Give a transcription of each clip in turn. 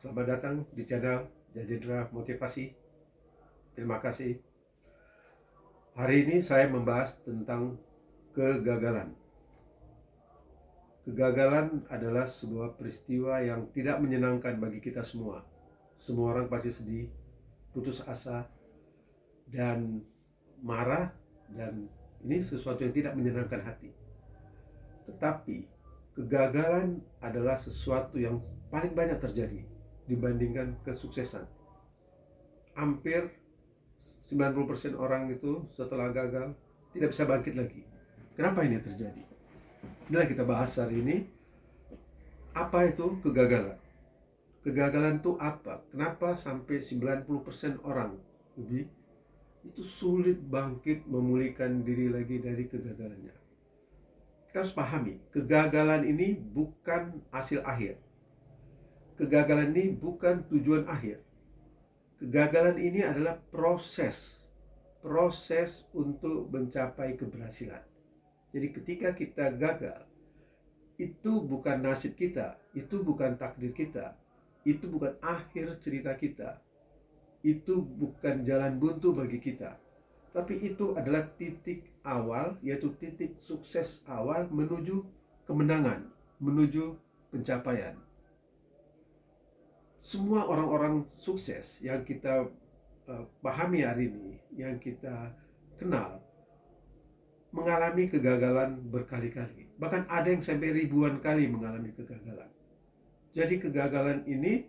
Selamat datang di channel Jajendra Motivasi. Terima kasih. Hari ini saya membahas tentang kegagalan. Kegagalan adalah sebuah peristiwa yang tidak menyenangkan bagi kita semua. Semua orang pasti sedih, putus asa, dan marah, dan ini sesuatu yang tidak menyenangkan hati. Tetapi kegagalan adalah sesuatu yang paling banyak terjadi dibandingkan kesuksesan. Hampir 90% orang itu setelah gagal tidak bisa bangkit lagi. Kenapa ini terjadi? Inilah kita bahas hari ini. Apa itu kegagalan? Kegagalan itu apa? Kenapa sampai 90% orang lebih itu sulit bangkit memulihkan diri lagi dari kegagalannya? Kita harus pahami, kegagalan ini bukan hasil akhir. Kegagalan ini bukan tujuan akhir. Kegagalan ini adalah proses untuk mencapai keberhasilan. Jadi ketika kita gagal, itu bukan nasib kita, itu bukan takdir kita, itu bukan akhir cerita kita, itu bukan jalan buntu bagi kita, tapi itu adalah titik awal, yaitu titik sukses awal menuju kemenangan, menuju pencapaian. Semua orang-orang sukses yang kita pahami hari ini, yang kita kenal, mengalami kegagalan berkali-kali. Bahkan ada yang sampai ribuan kali mengalami kegagalan. Jadi kegagalan ini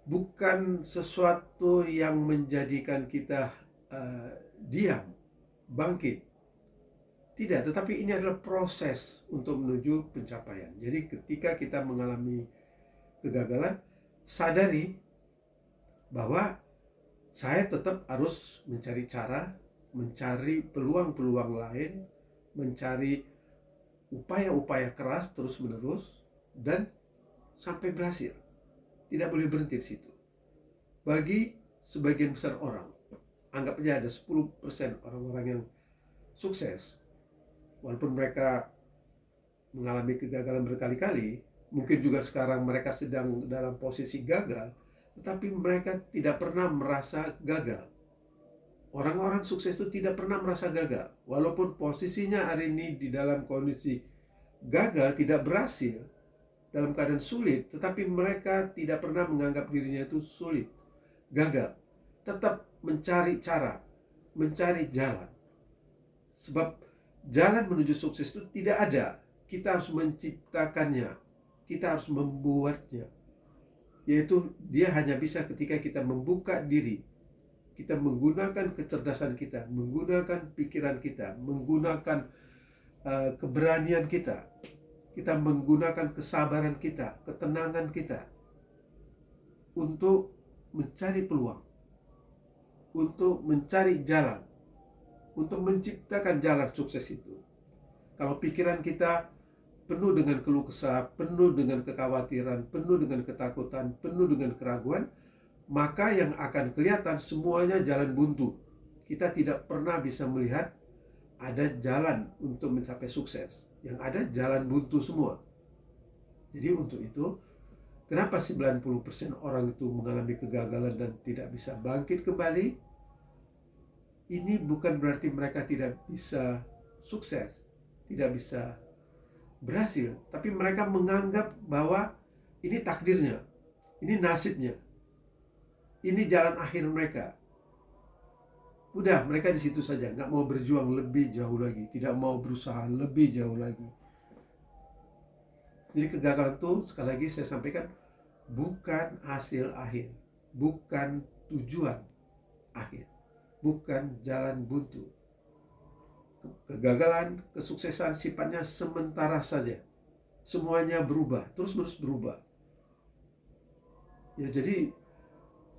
bukan sesuatu yang menjadikan kita diam, bangkit. Tidak, tetapi ini adalah proses untuk menuju pencapaian. Jadi ketika kita mengalami kegagalan, sadari bahwa saya tetap harus mencari cara, mencari peluang-peluang lain, mencari upaya-upaya keras terus-menerus, dan sampai berhasil. Tidak boleh berhenti di situ. Bagi sebagian besar orang, anggap aja ada 10% orang-orang yang sukses, walaupun mereka mengalami kegagalan berkali-kali, mungkin juga sekarang mereka sedang dalam posisi gagal, tetapi mereka tidak pernah merasa gagal. Orang-orang sukses itu tidak pernah merasa gagal, walaupun posisinya hari ini di dalam kondisi gagal, tidak berhasil, dalam keadaan sulit, tetapi mereka tidak pernah menganggap dirinya itu sulit, gagal. Tetap mencari cara, mencari jalan. Sebab jalan menuju sukses itu tidak ada, kita harus menciptakannya, kita harus membuatnya. Yaitu dia hanya bisa ketika kita membuka diri, kita menggunakan kecerdasan kita, menggunakan pikiran kita, menggunakan keberanian kita, kita menggunakan kesabaran kita, ketenangan kita untuk mencari peluang, untuk mencari jalan, untuk menciptakan jalan sukses itu. Kalau pikiran kita penuh dengan keluh kesah, penuh dengan kekhawatiran, penuh dengan ketakutan, penuh dengan keraguan, maka yang akan kelihatan semuanya jalan buntu. Kita tidak pernah bisa melihat ada jalan untuk mencapai sukses. Yang ada jalan buntu semua. Jadi untuk itu, kenapa 90% orang itu mengalami kegagalan dan tidak bisa bangkit kembali? Ini bukan berarti mereka tidak bisa sukses, tidak bisa berhasil, tapi mereka menganggap bahwa ini takdirnya, ini nasibnya, ini jalan akhir mereka. Udah, mereka di situ saja, nggak mau berjuang lebih jauh lagi, tidak mau berusaha lebih jauh lagi. Jadi kegagalan itu, sekali lagi saya sampaikan, bukan hasil akhir, bukan tujuan akhir, bukan jalan buntu. Kegagalan, kesuksesan sifatnya sementara saja. Semuanya berubah, terus-menerus berubah. Ya, jadi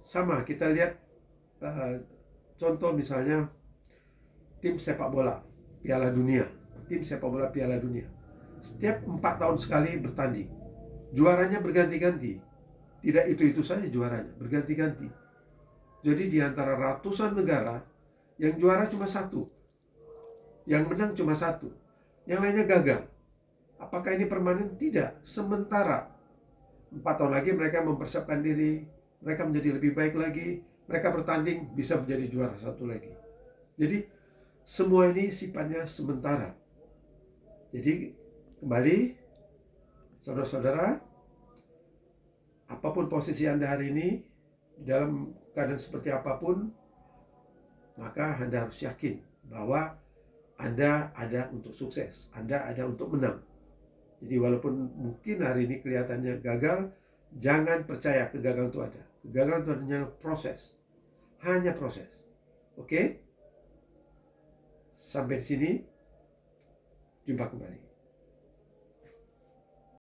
sama kita lihat contoh misalnya tim sepak bola Piala Dunia. Tim sepak bola Piala Dunia. Setiap 4 tahun sekali bertanding. Juaranya berganti-ganti. Tidak itu-itu saja juaranya, berganti-ganti. Jadi di antara ratusan negara, yang juara cuma satu. Yang menang cuma satu, yang lainnya gagal. Apakah ini permanen? Tidak, sementara. 4 tahun lagi mereka mempersiapkan diri, mereka menjadi lebih baik lagi, mereka bertanding bisa menjadi juara satu lagi. Jadi semua ini sifatnya sementara. Jadi kembali, saudara-saudara, apapun posisi Anda hari ini, dalam keadaan seperti apapun, maka Anda harus yakin bahwa Anda ada untuk sukses, Anda ada untuk menang. Jadi walaupun mungkin hari ini kelihatannya gagal, jangan percaya kegagalan itu ada. Kegagalan itu hanya proses. Hanya proses. Oke? Sampai di sini. Jumpa kembali.